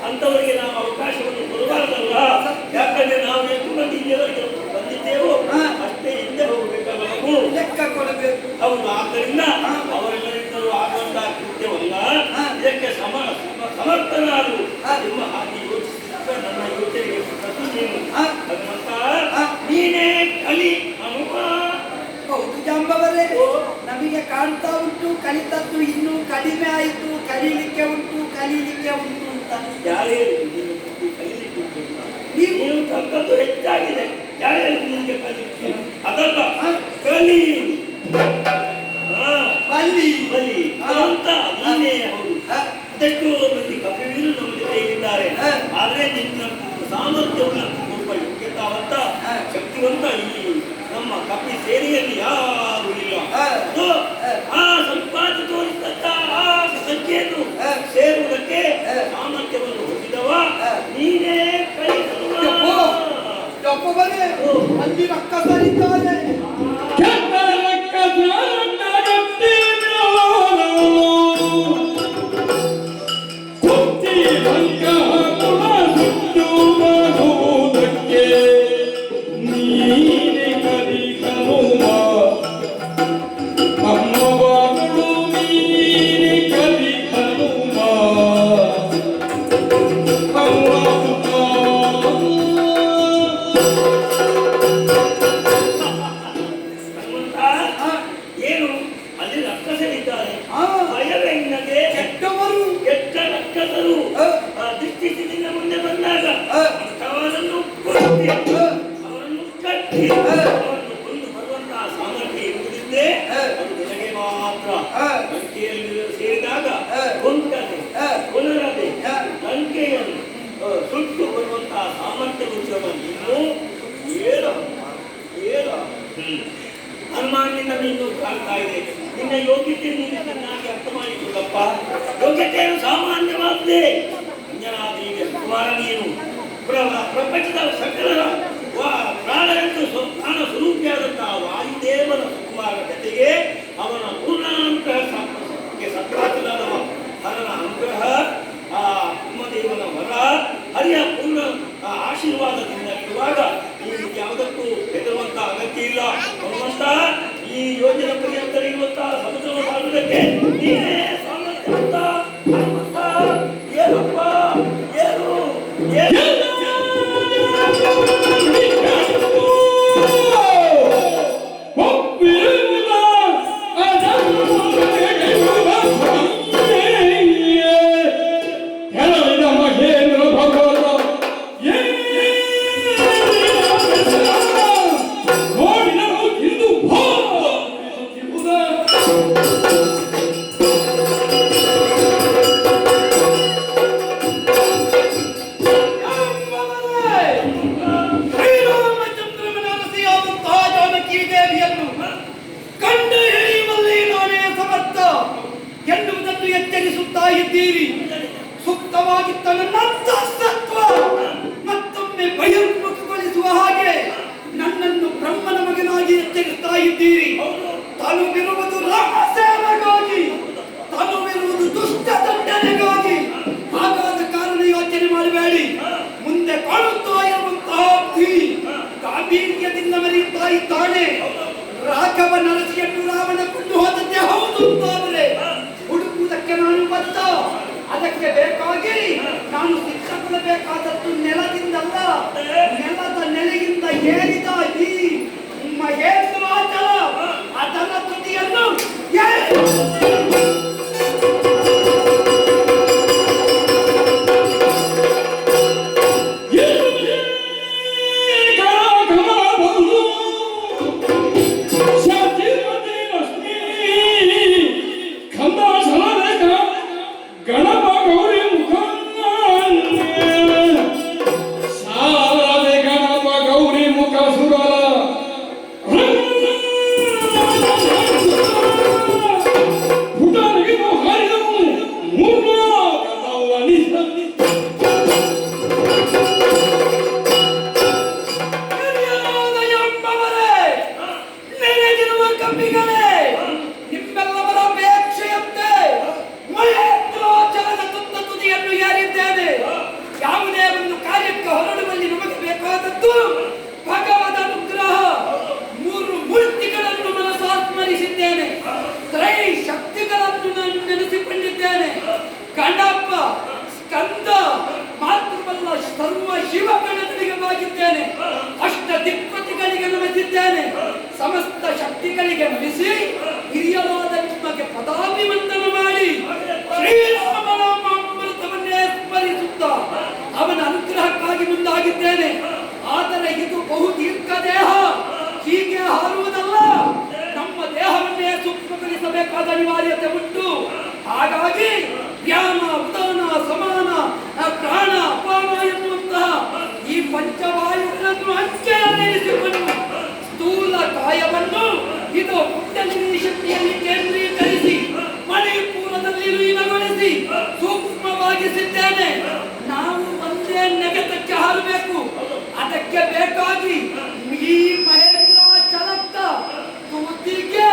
ಅಂತವರಿಗೆ ನಾವು ಅವಕಾಶವನ್ನು ಕೊಡಬಾರದಲ್ಲ. ಯಾಕಂದ್ರೆ ನಾವು ಎಷ್ಟು ಮಂದಿ ಇಲ್ಲಿಯವರೆಗೆ ಬಂದಿದ್ದೇವೋ ಅಷ್ಟೇ ಹಿಂದೆ ಹೋಗಬೇಕಲ್ಲ, ನಾವು ಲೆಕ್ಕ ಕೊಡಬೇಕು. ಹೌದು, ಆದ್ದರಿಂದ ಅವರೆಲ್ಲರಿಂದಲೂ ಆಗುವಂತಹ ಕೃತ್ಯವಲ್ಲ. ಇದಕ್ಕೆ ಸಮರ್ಥನಾರು ನಿಮ್ಮ ಹಾಗೆ ಯೋಚಿಸಿದಾಗ ನನ್ನ ಯೋಚನೆಗೆ ಪ್ರತಿ ನೀನು ಭಗವಂತ ನೀನೇ ಕಲಿ ಹನುಮ. ಹೌದು ಜಾಂಬವರೇ, ನಮಗೆ ಕಾಣ್ತಾ ಉಂಟು ಕಲಿತದ್ದು ಇನ್ನೂ ಕಡಿಮೆ ಆಯಿತು, ಕಲೀಲಿಕ್ಕೆ ಉಂಟು ಕಲೀಲಿಕ್ಕೆ ಉಂಟು ಅಂತ. ಯಾರೇ ಕಲೀಲಿಕ್ಕೆ ಉಂಟು, ನೀವು ತಕ್ಕದ್ದು ಹೆಚ್ಚಾಗಿದೆ. ಯಾರೇ ನಿಮಗೆ ಕಲೀಲಿಕ್ಕೆ ಅದಲ್ಲ, ಕಲಿ ಬಲಿ ಬಲಿ ಅಂತ ನೀನೇ. ಹೌದು, ಅದಕ್ಕೂ ಮಂದಿ ಕಪಿಗಳು ನಮ್ಮ ಜೊತೆಗಿದ್ದಾರೆ. ಆದ್ರೆ ನಿನ್ನ ಸಾಮರ್ಥ್ಯವನ್ನು ಒಬ್ಬ ಯೋಗ್ಯತಾವಂತ ಶಕ್ತಿವಂತ ಈ ನಮ್ಮ ಕಪಿ ಸೇನೆಯಲ್ಲಿ ಯಾರು ಇಲ್ಲ. ಆ ಸಂಪಾದಿ ತೋರಿಸಿದಂತ ಆ ಸಂಖ್ಯೆಯನ್ನು ಸೇರುವುದಕ್ಕೆ ಸಾಮರ್ಥ್ಯವನ್ನು ಹೊಂದಿದವ ನೀನೇ. ಅಲ್ಲಿ ರಕ್ಕಸರಿದ್ದಾರೆ. ಸೇರಿದಾಗ ಪುನರದೆ ಲಂಕೆಯನ್ನು ಸುಟ್ಟು ಬರುವಂತಹ ಸಾಮರ್ಥ್ಯ ನೀನು ಹನುಮಾನಿಂದ ನೀನು ಕಾಣ್ತಾ ಇದೆ. ನಿನ್ನ ಯೋಗ್ಯತೆ ನೀನು ಚೆನ್ನಾಗಿ ಅರ್ಥ ಮಾಡಿಕೊಳ್ಳಪ್ಪ. ಯೋಗ್ಯತೆಯನ್ನು ಸಾಮಾನ್ಯವಾಗಿದೆ. ಅಂಜನಾದೇವಿಯ ಕುಮಾರ ನೀನು ಪ್ರಪಂಚದ ಸಕಲ ಪ್ರಾಣ ಸ್ವರೂಪಿಯಾದಂತಹ ವಾಯುದೇವನ ಸುಕುಮಾರ ಜೊತೆಗೆ ಅವನ ಪೂರ್ಣಾನುಗ್ರಹಕ್ಕೆ ಸತ್ರಾತನಾದವ ಹರನ ಅನುಗ್ರಹ, ಆ ಕುಮದೇವನ ವರ, ಹರಿಯ ಪೂರ್ಣ ಆಶೀರ್ವಾದದಿಂದ ಇರುವಾಗ ಈ ಯಾವುದಕ್ಕೂ ಹೆದರುವಂತ ಅಗತ್ಯ ಇಲ್ಲ. ಭಗವಂತ ಈ ಯೋಜನೆ ಪರ್ಯಂತ ಇರುವಂತಹ ಸಮುದ್ರವನ್ನು ಮಾಡುವುದಕ್ಕೆ ನೀನೇ ಸಾಮರ್ಥ್ಯವಂತ. ಹನುಮಂತ ಏನಪ್ಪ ಏನು Oh! ಇದ್ದೀರಿ. ಸೂಕ್ತವಾಗಿದ್ದ ನನ್ನ ಅಂತಃಸತ್ವ ಮತ್ತೊಮ್ಮೆ ಬಹಿರ್ಮುಖಗೊಳಿಸುವ ಹಾಗೆ ನನ್ನನ್ನು ಬ್ರಹ್ಮನ ಮಗನಾಗಿ ಎಚ್ಚರಿಸ್ತಾ ಇದ್ದೀರಿ. ತನುವಿರುವುದು ರಾಮಸೇನೆಗಾಗಿ, ತನುವಿರುವುದು ದುಷ್ಟ ದಂಡನೆಗಾಗಿ. ಹಾಗಾದ ಕಾರಣ ಯೋಚನೆ ಮಾಡಬೇಡಿ. ಮುಂದೆ ಕಾಣುತ್ತಾ ಇರುವಂತಹ ಗಾಂಭೀರ್ಯದಿಂದ ಮೆರೆಯುತ್ತಾ ಇದ್ದಾನೆ. ರಾಘವ ನರಸಿಯನ್ನು ರಾವಣ ಕೊಂಡು ಹೋದದ್ದೇ ಹೌದು ಅಂತಾದರೆ ಹುಡುಕುವುದಕ್ಕೆ ನಾನು ಬದ್ಧ. ಅದಕ್ಕೆ ಬೇಕಾಗಿ ನಾನು ಸಿದ್ಧಪಡಬೇಕಾದದ್ದು ನೆಲದಿಂದಲ್ಲ, ನೆಲದ ನೆಲೆಯಿಂದ ಏರಿದ ಈ ಮಹೇಂದ್ರಾಚಲ ಅದರ ತುದಿಯನ್ನು ಸಮಸ್ತ ಶಕ್ತಿಗಳಿಗೆ ನಮಿಸಿ ಹಿರಿಯರಾದ ನಿಮಗೆ ಪದಾಭಿವಂದನ ಮಾಡಿ ಶ್ರೀರಾಮನ ಅಮೃತವನ್ನೇ ಸ್ಮರಿಸುತ್ತ ಅವನ ಅನುಗ್ರಹಕ್ಕಾಗಿ ಮುಂದಾಗಿದ್ದೇನೆ. ಆದರೆ ಇದು ಬಹು ದೀರ್ಘ ದೇಹ, ಹೀಗೆ ಹಾರುವುದಲ್ಲ. ನಮ್ಮ ದೇಹವನ್ನೇ ಸೂಕ್ಷ್ಮಗೊಳಿಸಬೇಕಾದ ಅನಿವಾರ್ಯತೆ ಉಂಟು. ಹಾಗಾಗಿ ಜ್ಞಾನ, ಉದಾನ, ಸಮಾನ, ಪ್ರಾಣ, ಅಪಾನ ಎನ್ನುವಂತಹ ಈ ಪಂಚವಾಯುಗಳನ್ನು ಅಂಚೆಯಲ್ಲಿರಿಸಿಕೊಂಡು ಸ್ಥೂಲ ಕಾಯವನ್ನು ಇದು ಕುಂಡಲಿನಿ ಶಕ್ತಿಯಲ್ಲಿ ಕೇಂದ್ರೀಕರಿಸಿ ಮಣಿಪುರದಲ್ಲಿ ಲೀನಗೊಳಿಸಿ ಸೂಕ್ಷ್ಮವಾಗಿಸಿದ್ದೇನೆ. ನಾವು ಒಂದೇ ನೆಗೆತಕ್ಕೆ ಹಾರಬೇಕು. ಅದಕ್ಕೆ ಬೇಕಾಗಿ ಈ ಮಹೇಂದ್ರಾಚಲದ ತುದಿಗೆ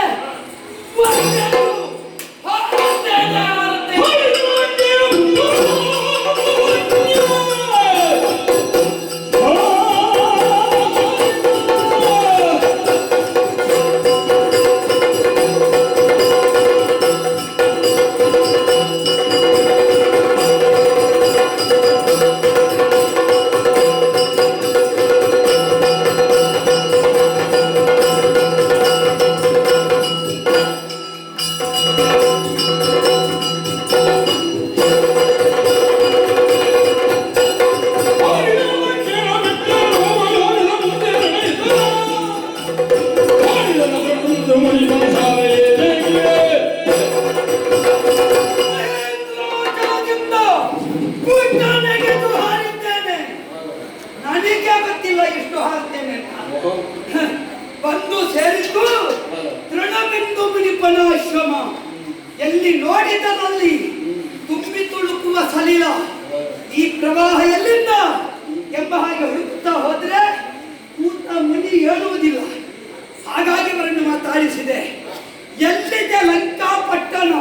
ಬಂದು ಸೇರಿದ್ದು ತೃಣಬಿಂದು ಮುನಿಪನಾಶ್ರಮ. ಎಲ್ಲಿ ನೋಡಿದರಲ್ಲಿ ತುಂಬಿ ತುಳುಕುವ ಸಲಿಲ, ಈ ಪ್ರವಾಹ ಎಲ್ಲಿಂದ ಎಂಬ ಹಾಗೆ ಹುಡುಕುತ್ತಾ ಹೋದ್ರೆ ಕೂತ ಮುನಿ ಹೇಳುವುದಿಲ್ಲ. ಹಾಗಾಗಿ ಅವರನ್ನು ಮಾತಾಡಿಸಿದೆ. ಎಲ್ಲಿದೆ ಲಂಕಾ ಪಟ್ಟಣ?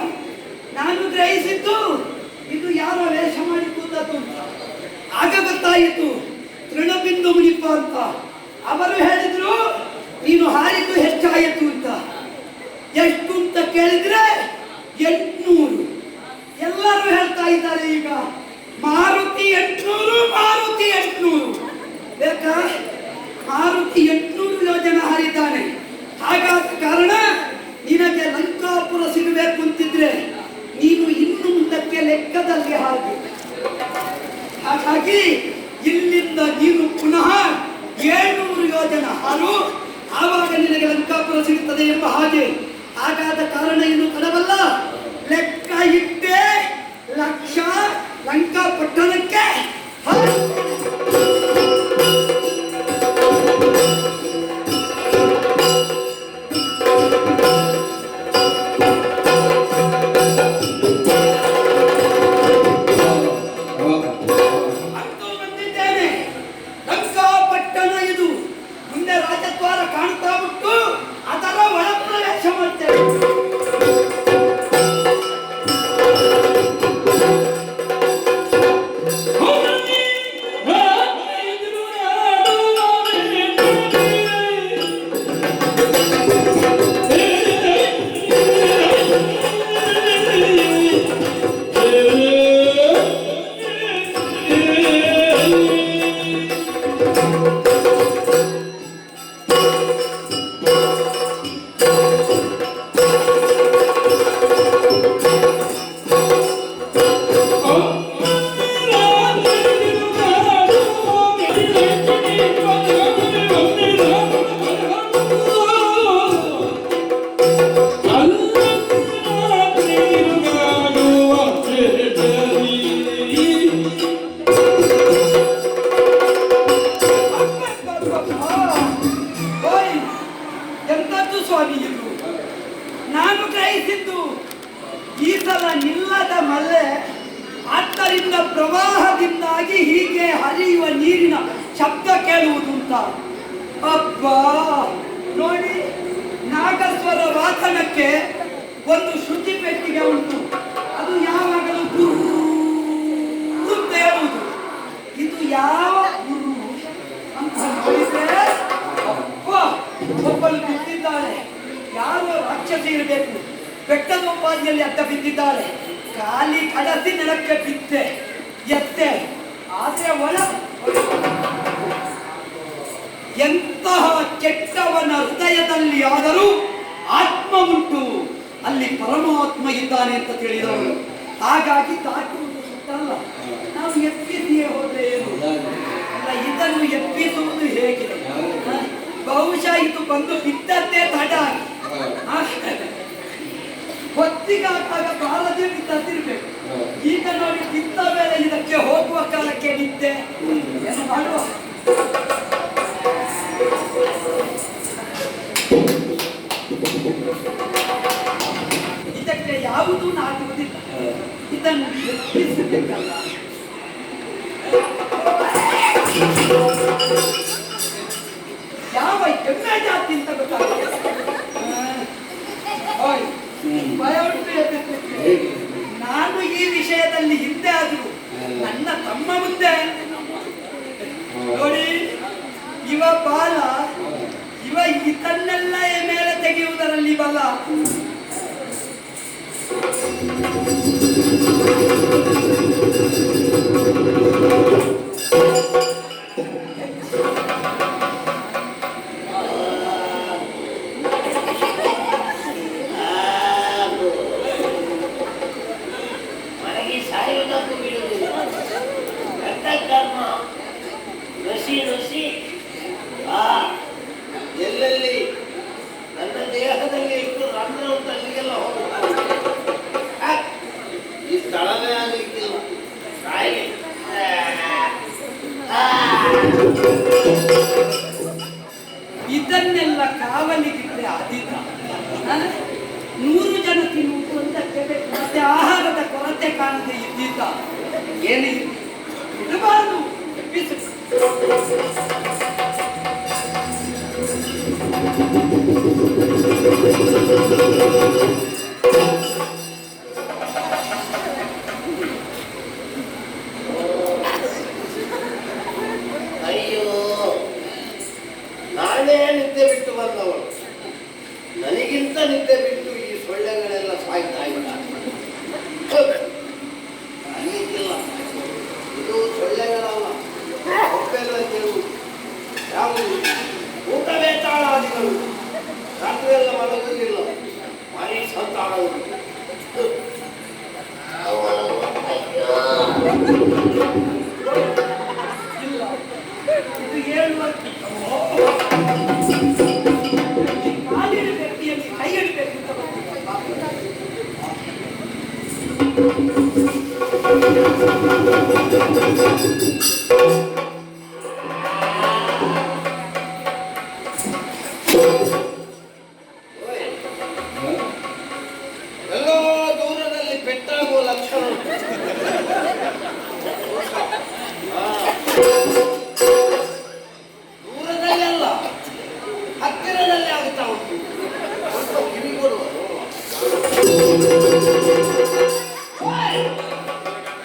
ನಾನು ಗ್ರಹಿಸಿದ್ದು ಇದು ಯಾರೋ ವೇಷ ಮಾಡಿ ಕೂತದ್ದು. ಆಗ ಗೊತ್ತಾಯಿತು ತೃಣಬಿಂದು ಮುನಿಪ ಅಂತ. ಅವರು ಹೇಳಿದ್ರು ನೀನು ಹಾರಿದ್ದು ಹೆಚ್ಚಾಯಿತು ಅಂತ. ಎಷ್ಟು ಅಂತ ಕೇಳಿದ್ರೆ 800. ಎಲ್ಲರೂ ಹೇಳ್ತಾ ಇದ್ದಾರೆ ಈಗ ಮಾರುತಿ 800, ಮಾರುತಿ 800. ಬೇಕಾ? ಮಾರುತಿ 800 ಯೋಜನೆ ಹಾರಿದ್ದಾನೆ. ಹಾಗಾದ ಕಾರಣ ನಿನಗೆ ಲಂಕಾಪುರ ಸಿಗಬೇಕು ಅಂತಿದ್ರೆ ನೀನು ಇನ್ನು ಮುಂದಕ್ಕೆ ಲೆಕ್ಕದಲ್ಲಿ ಹಾಗೆ. ಹಾಗಾಗಿ ಇಲ್ಲಿಂದ ನೀನು ಪುನಃ 700 ಯೋಜನೆ ಹಾರು, ಆವಾಗ ನಿನಗೆ ಲಂಕಾಪುರ ಸಿಗುತ್ತದೆ ಎಂಬ ಹಾಗೆ. ಹಾಗಾದ ಕಾರಣ ಇನ್ನು ಕಡವಲ್ಲ, ಲೆಕ್ಕ ಇಟ್ಟೆ ಲಕ್ಷ ಲಂಕಾ ಪಟ್ಟಣಕ್ಕೆ. ಇದು ಈ ಸಲ ನಿಲ್ಲದ ಮಳೆ, ಆದ್ದರಿಂದ ಪ್ರವಾಹದಿಂದಾಗಿ ಹೀಗೆ ಹರಿಯುವ ನೀರಿನ ಶಬ್ದ ಕೇಳುವುದುಂಟ. ಅಬ್ಬಾ ನೋಡಿ, ನಾಗಸ್ವರ ವಾದನಕ್ಕೆ ಒಂದು ಶ್ರುತಿ ಪೆಟ್ಟಿಗೆ ಉಂಟು, ಅದು ಯಾವಾಗಲೂ ಗುರು ಅಂತ ಹೇಳುವುದು. ಇದು ಯಾವ ಗುರು ಅಂತ ನೋಡಿದ್ರೆ ಒಬ್ಬಳು ಬಿದ್ದಿದ್ದಾಳೆ, ಯಾರೋ ರಾಕ್ಷಸಿ ಇರಬೇಕು, ಬೆಟ್ಟದೋಪಾದಿಯಲ್ಲಿ ಅಡ್ಡ ಬಿದ್ದಿದ್ದಾಳೆ. ಕಾಲಿ ಕಡಸಿ ನೆಲಕ್ಕೆ ಬಿದ್ದೆ, ಎತ್ತೆ, ಆದ್ರೆ ಒಳ ಎಂತಹ ಕೆಟ್ಟವನ ಹೃದಯದಲ್ಲಿ ಆದರೂ ಆತ್ಮ ಉಂಟು, ಅಲ್ಲಿ ಪರಮಾತ್ಮ ಇದ್ದಾನೆ ಅಂತ ತಿಳಿದವರು. ಹಾಗಾಗಿ ತಾಕುವುದು ಸುತ್ತಲ್ಲ, ನಾವು ಎಪ್ಪಿಸಿಯೇ ಹೋದ್ರೆ ಏನು ಅಲ್ಲ, ಇದನ್ನು ಎಪ್ಪಿಸುವುದು ಹೇಗೆ? ಬಹುಶಃ ಇದು ಬಂದು ಬಿದ್ದದ್ದೇ ತಡ. ಹೊತ್ತಿಗಾದಾಗ ಬಾರದೆ ಬಿದ್ದಿರ್ಬೇಕು. ಈಗ ನೋಡಿ ಬಿದ್ದ ಮೇಲೆ ಇದಕ್ಕೆ ಹೋಗುವ ಕಾಲಕ್ಕೆ ನಿದ್ದೆ ಏನು ಮಾಡುವ? ಇದಕ್ಕೆ ಯಾವುದೂ ನಾಟುವುದಿಲ್ಲ, ಇದನ್ನು ಎತ್ತಿಸಬೇಕಲ್ಲ. ಯಾವ ಎಮ್ಮೆ ಜಾತಿ ಅಂತ ಗೊತ್ತಾಗುತ್ತೆ. ಭಯ ಉಂಟು ಎತ್ತಿಸಲಿಕ್ಕೆ. ನಾನು ಈ ವಿಷಯದಲ್ಲಿ ಹಿಂದೆ ಆದ್ರು ನನ್ನ ತಮ್ಮ ಮುಂದೆ ನೋಡಿ, ಇವ ಬಾಲ, ಇವ ಇದನ್ನೆಲ್ಲ ಮೇಲೆ ತೆಗೆಯುವುದರಲ್ಲಿ ಬಲ. ಎಲ್ಲೆಲ್ಲಿ ನನ್ನ ದೇಹದಲ್ಲಿ ಇಟ್ಟು ರಂಧ್ರ ಉಂಟು ಅಲ್ಲಿಗೆಲ್ಲ ಹೋಗ್ತಾರೆ. ಈ ಸ್ಥಳವೇ ಆಗಲಿಕ್ಕಿಲ್ಲ, ಕಾಯಿಲೆ. ಇದನ್ನೆಲ್ಲ ಕಾವಲಿಗಿದ್ರೆ ಆದಿತ 100 ಜನ ತಿನ್ನುವುದು ಅಂತಕ್ಕೆ ಬೇಕು. ಮತ್ತೆ ಆಹಾರದ ಕೊರತೆ ಕಾಣದೆ ಇದ್ದಿದ್ದ ಏನು ಇಡಬಾರದು. ಅಯ್ಯೋ, ನಾನೇ ನಿದ್ದೆ ಬಿಟ್ಟು ಬಂದವಳು, ನನಗಿಂತ ನಿದ್ದೆ ಬಿಟ್ಟು ಈ ಸೊಳ್ಳೆಗಳೆಲ್ಲ ಸಾಯ್ತಾ ಇಲ್ಲ. ಅಲ್ಲಿಕ್ಕಿಲ್ಲ, ಇದು ಸೊಳ್ಳೆಗಳಲ್ಲ, ಒಪ್ಪೆಲ್ಲ ತಿರುವು ಯಾವುದು ಊಟವೇ ತಾಳಾದಿಗಳು. ರಾತ್ರಿ ಎಲ್ಲ ಮಲಗುವುದಿಲ್ಲ, ಮರಿ ಸಂತಾಳವರು. ಇಲ್ಲ, ಇದು ಹೇಳುವ ಕಾಲಿಡಬೇಕು, ಎಲ್ಲಿ ಕೈ ಇಡಬೇಕು ಅಂತ ಎಲ್ಲೋ ದೂರದಲ್ಲಿ ಪೆಟ್ಟಾಗುವ ಲಕ್ಷಣ ಉಂಟು. ದೂರದಲ್ಲಿ ಅಲ್ಲ, ಹತ್ತಿರದಲ್ಲಿ ಆಗುತ್ತಾ ಉಂಟು. ಸ್ವಲ್ಪ ಕಿವಿ ಕೊಡುವ.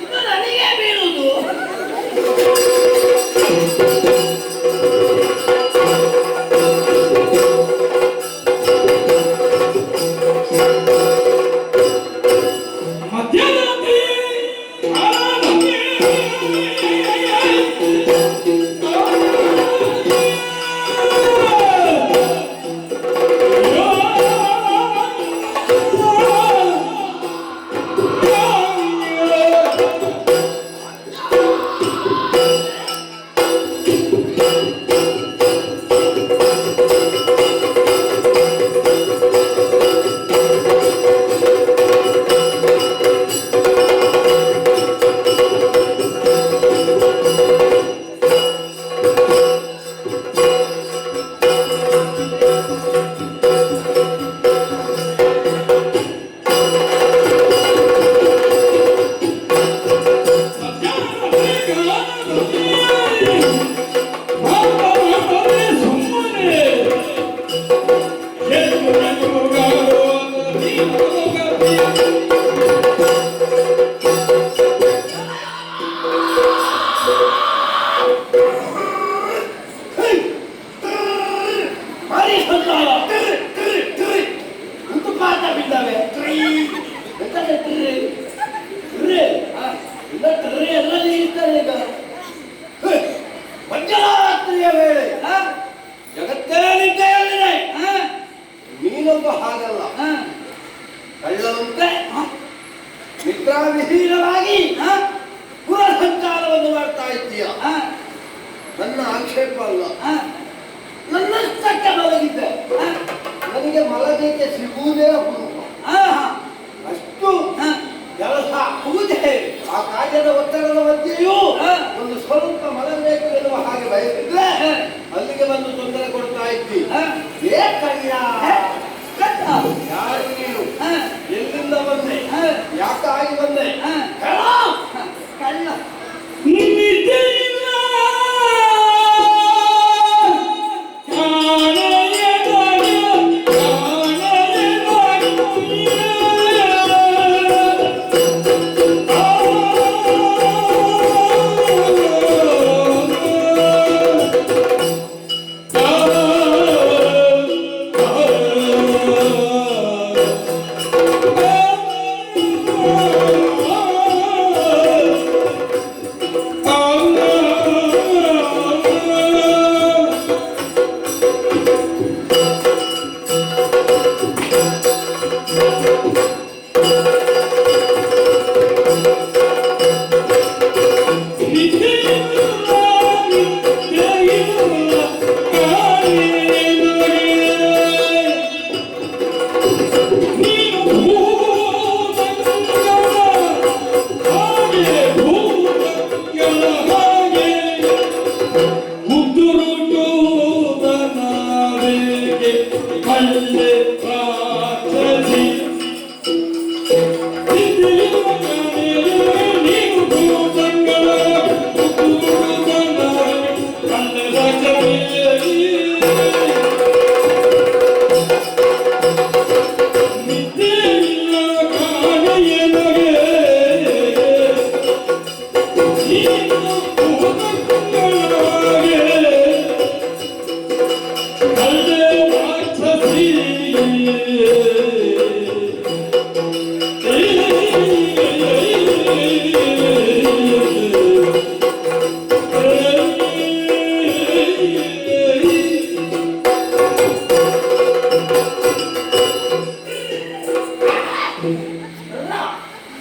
ಇದು ನನಗೆ ಬೀಳುವುದು. ಕಳ್ಳವಂತೆ ನಿದ್ರಾವಿಹೀನವಾಗಿ ಪುರ ಸಂಚಾರವನ್ನು ಮಾಡ್ತಾ ಇದ್ದೀಯ. ನನ್ನ ಆಕ್ಷೇಪ ಅಲ್ಲ, ನನ್ನಷ್ಟಕ್ಕೆ ಮಲಗಿದ್ದೆ. ನನಗೆ ಮಲಗಲಿಕ್ಕೆ ಸಿಗುವುದೇ ಅಪರೂಪ. ಅಷ್ಟು ಕೆಲಸ ಹೌದೇ. ಆ ಕಾರ್ಯದ ಒತ್ತಡದ ಮಧ್ಯೆಯೂ ಒಂದು ಸ್ವಲ್ಪ ಮಲಗಬೇಕು ಎನ್ನುವ ಹಾಗೆ ಬಯಸಿದ್ರೆ ಅಲ್ಲಿಗೆ ಬಂದು ತೊಂದರೆ ಕೊಡ್ತಾ ಇದ್ದಿ. ಏಕಯ್ಯ ಯಾರು ನೀನು? ಎಲ್ಲಿಂದ ಬಂದೆ? ಯಾಕಾಗಿ ಬಂದೆ? ಕಳ್ಳ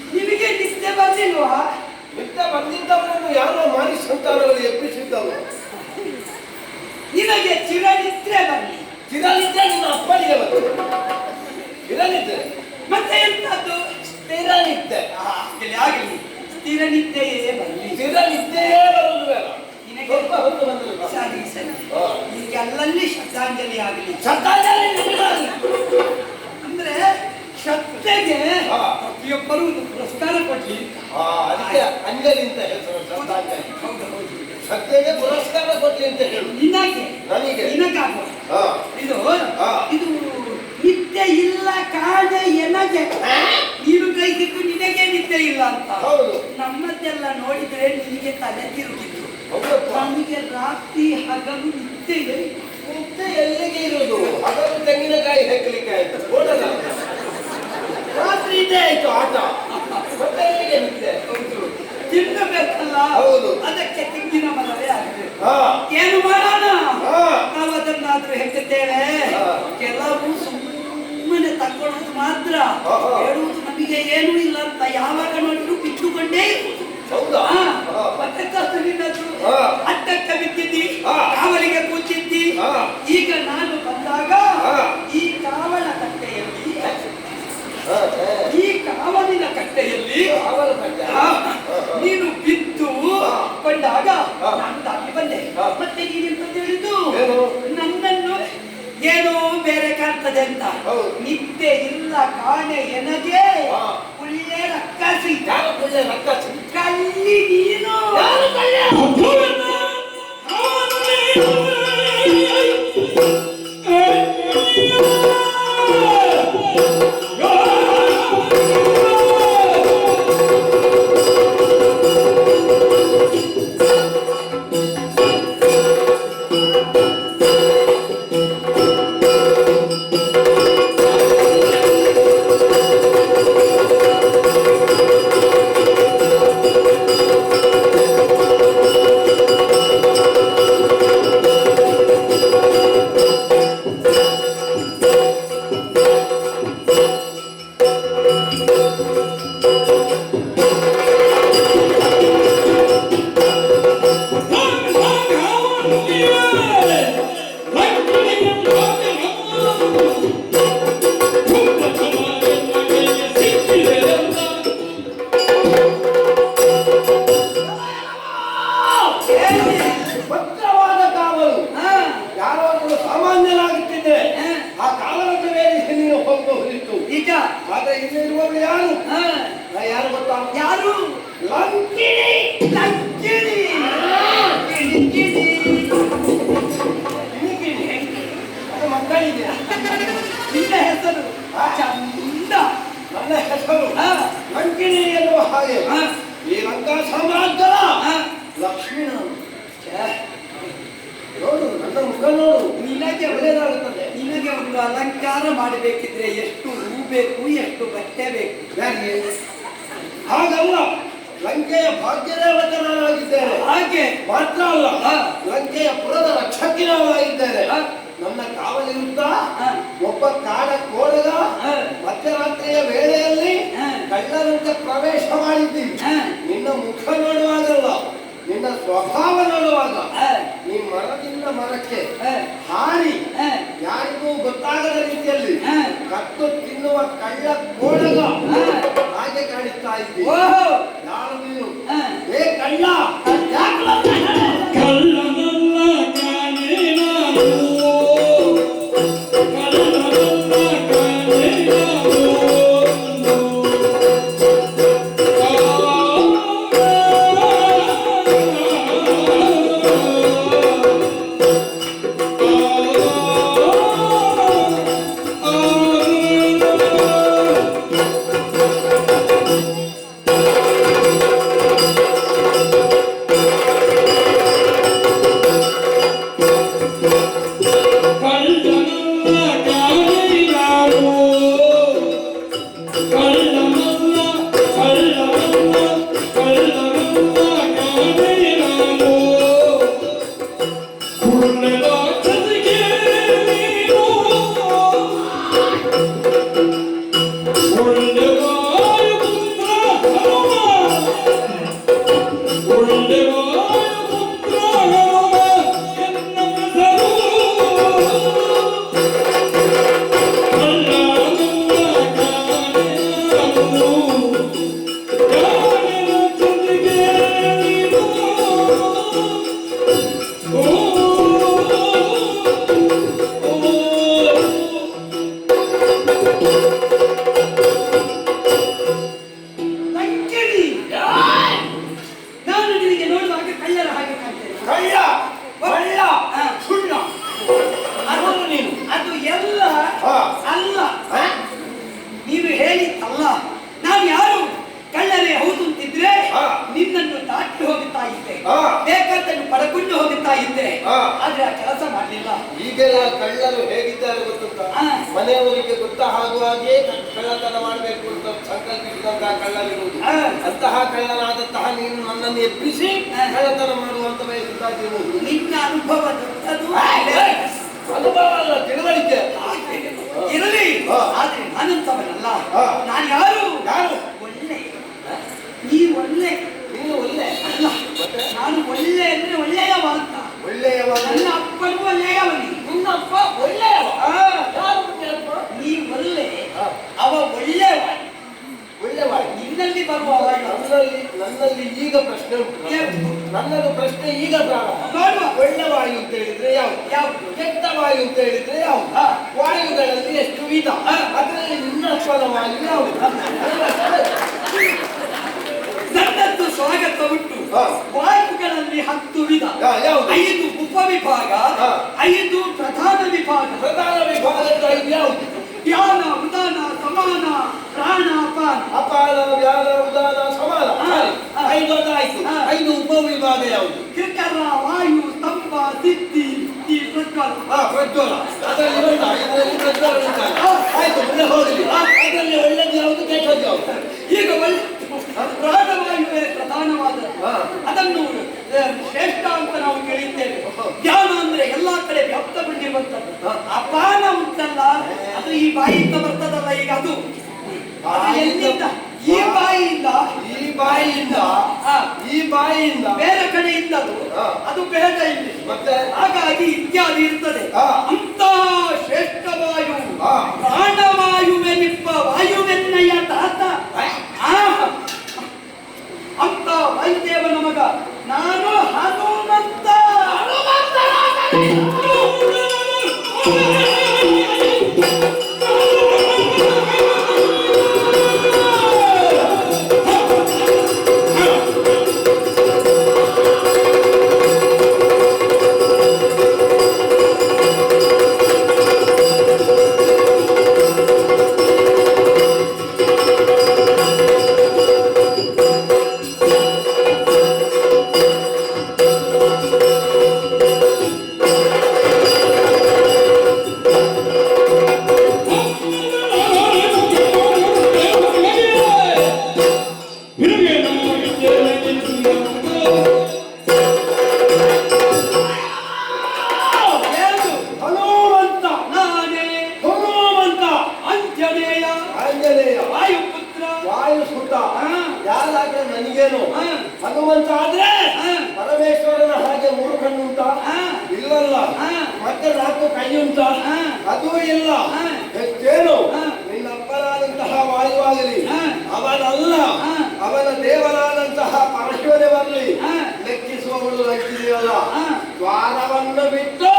ನಿಮಗೆ ನಿದ್ದೆ ಬಂದಿಲ್ವಾ? ನಿದ್ದೆ ಬಂದಿದ್ದವರನ್ನು ಯಾರೋ ಮಾರಿ ಸಂತಾನಗಳು ಎಬ್ಬಿಸಿದ್ದವು. ನಿನಗೆ ಚಿರನಿದ್ರೆ ಬರಲಿ. ಚಿರನಿದ್ರೆ ನಿನ್ನ ಅಪ್ಪನಿಗೆ ಬಂತು. ಚಿರನಿದ್ರೆ ಮತ್ತೆ ಎಂತದ್ದು? ಸ್ಥಿರನಿದ್ದೆ. ಆಗಲಿ, ಸ್ಥಿರನಿದ್ದೆಯೇ ಬರಲಿ. ಸ್ಥಿರನಿದ್ದೆಯೇ ಬರುವುದು ಬೇಡ. ಸ್ವಲ್ಪ ಹೊತ್ತು ಬಂದಿಲ್ಲ. ಸರಿ ಸರಿ, ಈಗ ಅಲ್ಲಲ್ಲಿ ಶ್ರದ್ಧಾಂಜಲಿ ಆಗಲಿ. ಶ್ರದ್ಧಾಂಜಲಿ ಅಂದ್ರೆ ಶ್ರದ್ಧೆಗೆ ಪ್ರತಿಯೊಬ್ಬರು ಒಂದು ಪುರಸ್ಕಾರ ಕೊಡ್ಲಿ. ಅದಕ್ಕೆ ಅಂಜಲಿ ಅಂತ ಹೇಳ್ತಾರೆ. ಶ್ರದ್ಧಾಂಜಲಿ. ಶ್ರದ್ಧೆಗೆ ಪುರಸ್ಕಾರ ಕೊಡ್ಲಿ ಅಂತ ಹೇಳು. ನಿನಗೆ ನನಗೆ ನಿನಗಾಗುವ ಇದು ಇದು ನಿದ್ದೆ ಇಲ್ಲ ಕಾಣೆ ಎನಗೆ. ನೀನು ಕೈಗಿದ್ದು ನಿನಗೆ ನಿದ್ದೆ ಇಲ್ಲ ಅಂತ. ಹೌದು. ನಮ್ಮದೆಲ್ಲ ನೋಡಿದ್ರೆ ನಿನಗೆ ತಲೆ ತಿರುಗಿದ್ದು. ನಮಗೆ ರಾತ್ರಿ ಹಗಲು ನಿದ್ದೆಯೇ. ನಿದ್ದೆ ಎಲ್ಲಿಗೆ ಇರುವುದು? ಹಗಲು ತೆಂಗಿನಕಾಯಿ ಹೆಕ್ಕಲಿಕ್ಕೆ ಆಯ್ತು, ಓಡಲ್ಲ. ರಾತ್ರಿ ಇದ್ದೇ ಆಯ್ತು ಆಟ. ಮತ್ತೆ ಎಲ್ಲಿಗೆ ನಿದ್ದೆ? ತಿನ್ನಬೇಕಲ್ಲ. ಹೌದು. ಅದಕ್ಕೆ ತೆಂಗಿನ ಮರವೇ ಆಗಬೇಕು. ಏನು ಮಾಡೋಣ? ನಾವು ಅದನ್ನಾದ್ರೂ ಹೆಕ್ಕುತ್ತೇವೆ. ಕೆಲವು ಸುಮ್ಮನೆ ತಗೊಳ್ಳೋದು ಮಾತ್ರ, ಹೇಳುವುದು ನಮಗೆ ಏನೂ ಇಲ್ಲ ಅಂತ ಯಾವಾಗ ನೋಡಿದ್ರು ಬಿಟ್ಟುಕೊಂಡೇ ಇರುವುದು. ಮತ್ತೆ ನಿನ್ನದು ಅಡ್ಡಕ್ಕೆ ಬಿದ್ದಿದ್ದಿ, ಕಾವಲಿಗೆ ಕೂತಿದ್ದಿ. ಈಗ ನಾನು ಬಂದಾಗ ಈ ಕಾವಲ ಕಟ್ಟೆಯಲ್ಲಿ, ಈ ಕಾವಲಿನ ಕಟ್ಟೆಯಲ್ಲಿ ನೀನು ಬಿದ್ದು ಕೊಂಡಾಗ ನಾನು ದಾಟಿ ಬಂದೆ. ಮತ್ತೆ ನೀನೆಂತ ಹೇಳಿದ್ದು? ನನ್ನನ್ನು ಏನೋ ಬೇರೆ ಕಾಣ್ತದೆ ಅಂತ. ನಿದ್ದೆ ಇಲ್ಲ ಕಾಣೆ ಎನಗೆ. ಒಳ್ಳೆ ರಕ್ಕಸಿ ಕಲ್ಲಿ ನೀನು. ಭದ್ರವಾದ ಕಾವಲು. ಯಾರಾದರೂ ಸಾಮಾನ್ಯರಾಗುತ್ತಿದ್ದೆ ಆ ಕಾವಲದ ಮೇಲೆ ನೀನು ಹೋಗಬಹುದಿತ್ತು. ಈಗ ಆದ್ರೆ ಇಲ್ಲಿರುವವರು ಯಾರು? ಯಾರು ಗೊತ್ತಾ? ಯಾರು? ಲಂಕಿಣಿ. ಲಂಕಿಣಿ. ಮಕ್ಕಳಿದೆ. ನಿನ್ನ ಹೆಸರು ಚಂದ. ನನ್ನ ಹೆಸರು ಲಂಕಿಣಿ ಎನ್ನುವ ಹಾಗೆ ಈ ಲಂಕಾ ಸಾಮ್ರಾಜ್ಯದ ಲಕ್ಷ್ಮೀ ನೋಡು, ನನ್ನ ಮುಖ ನೋಡು, ನಿನಗೆ ಒಳ್ಳೆಯದಾಗುತ್ತದೆ. ನಿನಗೆ ಒಂದು ಅಲಂಕಾರ ಮಾಡಬೇಕಿದ್ರೆ ಎಷ್ಟು ಹೂ ಬೇಕು, ಎಷ್ಟು ಬಟ್ಟೆ ಬೇಕು. ಯಾರಿಗೆ? ಹಾಗಲ್ಲ, ಲಂಕೆಯ ಭಾಗ್ಯದೇವತನಾಗಿದ್ದೇನೆ. ಹಾಗೆ ಮಾತ್ರ ಅಲ್ಲ, ಲಂಕೆಯ ಪುರದ ರಕ್ಷಕಿನಾಗಿದ್ದೇನೆ. ನನ್ನ ಕಾವಲಿರುತ್ತ ಒಬ್ಬ ಕಾಡ ಕೋಡಗ ಮಧ್ಯರಾತ್ರಿಯ ವೇಳೆಯಲ್ಲಿ ಕಳ್ಳರಂತೆ ಪ್ರವೇಶ ಮಾಡಿದ್ದೀವಿ. ನಿನ್ನ ಮುಖ ನೋಡುವಾಗಲ್ಲ, ನಿನ್ನ ಸ್ವಭಾವ ನೋಡುವಾಗ ನೀ ಮರದಿಂದ ಮರಕ್ಕೆ ಹಾರಿ ಯಾರಿಗೂ ಗೊತ್ತಾಗದ ರೀತಿಯಲ್ಲಿ ಕತ್ತು ತಿನ್ನುವ ಕಳ್ಳ ಕೋಡಗ ಹಾಗೆ ಕಾಣಿಸ್ತಾ ಇದ್ದೀವಿ. ಯಾರು ನೀನು? ಏ ಕಳ್ಳ, ಈಗೆಲ್ಲ ಕಳ್ಳರು ಹೇಗಿದ್ದಾರೆ ಗೊತ್ತುಂಟ? ಮನೆಯವರಿಗೆ ಗೊತ್ತ ಹಾಗೆ ಕಳ್ಳತನ ಮಾಡಬೇಕು ಅಂತ ಸಂಕಲ್ಪಿಸಿದಂತಹ ಕಳ್ಳರಿರುವುದು. ಅಂತಹ ಕಳ್ಳನಾದಂತಹ ನೀನು ನನ್ನನ್ನು ಎಬ್ಬಿಸಿ ಕಳ್ಳತನ ಮಾಡುವಂತ ಬಯಸುತ್ತಿರುವುದು. ನಿನ್ನ ಅನುಭವ ಅನುಭವ ಅಲ್ಲ, ತಿಳುವಳಿಕೆ ಇರಲಿ. ಆದ್ರೆ ನಾನಂತವನಲ್ಲ. ನಾನು ಯಾರು? ಒಳ್ಳೆ. ನೀ ಒಳ್ಳೆ, ನೀನು ಒಳ್ಳೆ ಅಲ್ಲ. ನಾನು ಒಳ್ಳೆ ಅಂದ್ರೆ ಒಳ್ಳೆಯವ ಅಂತ. ಒಳ್ಳೆಯವ. ನನ್ನ ಅಪ್ಪನೂ ಒಳ್ಳೆಯವನಿ. ನಿನ್ನಪ್ಪ ಒಳ್ಳೆಯವ. ನೀ ಒಳ್ಳೆ, ಅವ ಒಳ್ಳೆಯವ. ಒಳ್ಳೆಯವ ನಿನ್ನಲ್ಲಿ ಬರುವ ನನ್ನಲ್ಲಿ ಈಗ ಪ್ರಶ್ನೆ ಉಂಟು. ನನ್ನದು ಪ್ರಶ್ನೆ ಈಗ ಪ್ರಾರಂಭ. ಒಳ್ಳೆ ವಾಯು ಅಂತ ಹೇಳಿದ್ರೆ ಯಾವುದು? ಕೆಟ್ಟ ವಾಯು ಅಂತ ಹೇಳಿದ್ರೆ ಯಾವುದು? ವಾಯುಗಳಲ್ಲಿ ಎಷ್ಟು ವಿಧ? ಅದರಲ್ಲಿ ನಿನ್ನ ಅಪ್ಪನ ವಾಯು ಯಾವುದು? ನನ್ನದ್ದು ಸ್ವಾಗತ ಉಂಟು. ವಾಯುಗಳಲ್ಲಿ 10 ವಿಧ. 5 ಉಪವಿಭಾಗ, 5 ಪ್ರಧಾನ ವಿಭಾಗ. ಪ್ರಧಾನ ವಿಭಾಗದ 5 ಯಾವುದು? ಧ್ಯಾನ, ಉದಾನ, ಸಮಾನ, ಪ್ರಾಣ, ಅಪಾನ. ಅಪಾನ, ವ್ಯಾನ, ಉದಾನ, ಸಮಾನ. 5 ಆಯ್ತು. 5 ಉಪವಿಭಾಗ ಯಾವುದು? ಕೃಕರ, ವಾಯು, ಸ್ತಂಭ, ಸಿದ್ಧಿ, ಪ್ರಜ್ವಲ. ಪ್ರಜ್ವಲ ಅದರಲ್ಲಿ ಉಂಟ. ಇದರಲ್ಲಿ ಪ್ರಜ್ವಲ ಉಂಟ. ಆಯ್ತು, ಮುಂದೆ ಹೋಗಲಿ. ಅದರಲ್ಲಿ ಒಳ್ಳೆದು ಯಾವುದು, ಕೆಟ್ಟದ್ದು ಯಾವುದು? ಈಗ ಒಳ್ಳೆ ಪ್ರಾಣವಾಯುವೇ ಪ್ರಧಾನವಾದ, ಅದನ್ನು ಶ್ರೇಷ್ಠ ಅಂತ ನಾವು ಕೇಳಿದ್ದೇವೆ. ಧ್ಯಾನ ಅಂದ್ರೆ ಎಲ್ಲಾ ಕಡೆ ವ್ಯಾಪ್ತಗೊಂಡಿರುವಂತದ್ದು. ಅಪಾನ ಉಂಟಲ್ಲ, ಅದು ಈ ಬಾಯಿಂದ ಬರ್ತದಲ್ಲ, ಈಗ ಅದು ಎಲ್ಲಿಂದ? ಈ ಬಾಯಿಯಿಂದ ಈ ಬಾಯಿಯಿಂದ ಬೇರೆ ಕಡೆಯಿಂದ ಅದು ಬೇಡ ಇಲ್ಲಿ. ಮತ್ತೆ ಹಾಗಾಗಿ ಇತ್ಯಾದಿ ಇರ್ತದೆ. ಅಂತ ಶ್ರೇಷ್ಠ ವಾಯು ಪ್ರಾಣವಾಯುವೆನಿಪ್ಪ ವಾಯುವೆನ್ನಯ್ಯ ತಾತ. ಅಂತ ವಾಯುದೇವನ ಮಗ ನಾನು ಹನುಮಂತ. ನನಗೇನು ಹನುಮಂತ ಆದ್ರೆ ಪರಮೇಶ್ವರನ ಹಾಗೆ 3 ಕಣ್ಣು ಉಂಟಾ? ಇಲ್ಲಲ್ಲ. ಮತ್ತೆ 4 ಕೈ ಉಂಟಾ? ಅದೂ ಇಲ್ಲ. ಹೆಚ್ಚೇನು ನಿನ್ನ ಅಪ್ಪನಾದಂತಹ ವಾಯುವಾಗಲಿ, ಅವನಲ್ಲ ಅವನ ದೇವರಾದಂತಹ ಪರಶುವನೇ ಬರಲಿ, ಲೆಕ್ಕಿಸುವವಳು ಲೆಕ್ಕಿದೆಯಲ್ಲ. ದ್ವಾರವನ್ನು ಬಿಟ್ಟು